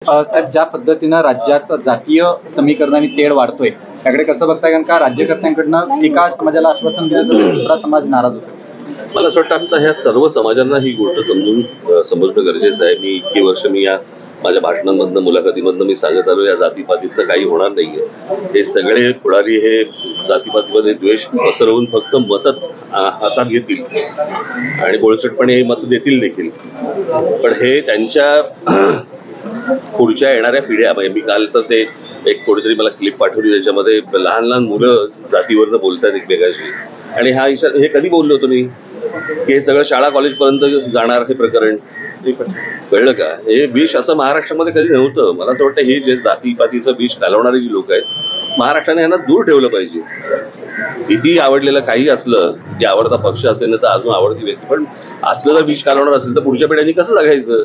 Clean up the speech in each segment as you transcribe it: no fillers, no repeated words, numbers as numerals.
साहेब, ज्या पद्धतीनं राज्यात जातीय समीकरणाने तेढ वाढतोय त्याकडे कसं बघताय? कारण का राज्यकर्त्यांकडनं एका समाजाला आश्वासन दिलं तर दुसरा समाज नाराज होतो. मला असं वाटतं आता ह्या सर्व समाजांना ही गोष्ट समजणं गरजेचं आहे. मी इतकी वर्ष या माझ्या भाषणांमधनं मुलाखतीमधनं मी सांगत आलो, या जातीपातीतलं काही होणार नाहीये. हे सगळे पुढारी हे जातीपातीमध्ये द्वेष पसरवून फक्त मतं हातात घेतील आणि बोळसटपणे हे मतं देतील देखील. पण हे त्यांच्या पुढच्या येणाऱ्या पिढ्या, म्हणजे मी काल तर ते एक कोणीतरी मला क्लिप पाठवली, त्याच्यामध्ये लहान लहान मुलं जातीवरनं बोलतात एकमेकांशी. आणि हे कधी बोललो होतो मी की हे सगळं शाळा कॉलेज पर्यंत जाणार हे प्रकरण, कळलं का? हे विष असं महाराष्ट्रामध्ये कधी नव्हतं. मला असं वाटतं हे जे जातीपातीचं विष घालवणारी जी लोक आहेत, महाराष्ट्राने यांना दूर ठेवलं पाहिजे. किती आवडलेलं काही असलं, की आवडता पक्ष असेल ना तर अजून आवडती व्यक्ती, पण असलं जर विष घालवणार असेल तर पुढच्या पिढ्यांनी कसं जगायचं?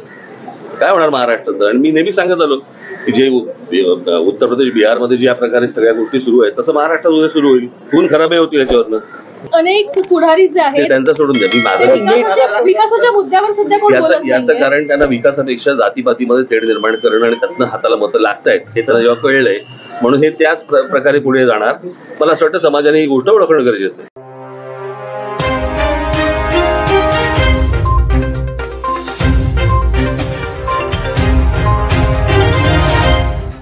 काय होणार महाराष्ट्राचं? आणि मी नेहमी सांगत आलो की जे उत्तर प्रदेश बिहारमध्ये ज्या प्रकारे सगळ्या गोष्टी सुरू आहेत तसं महाराष्ट्रात उद्या सुरू होईल. खून खराबही होतील याच्यावरनं. अनेक पुढारी जे आहेत त्यांचा सोडून द्या, मी विकासाच्या मुद्द्यावर सध्या कोण बोलत नाहीये. याचं कारण त्यांना विकासापेक्षा जातीपातीमध्ये तेढ निर्माण करणं आणि त्यातनं हाताला मतं लागतायत हे त्यांना जेव्हा कळलंय, म्हणून हे त्याच प्रकारे पुढे जाणार. मला असं वाटतं समाजाने ही गोष्ट ओळखणं गरजेचं आहे.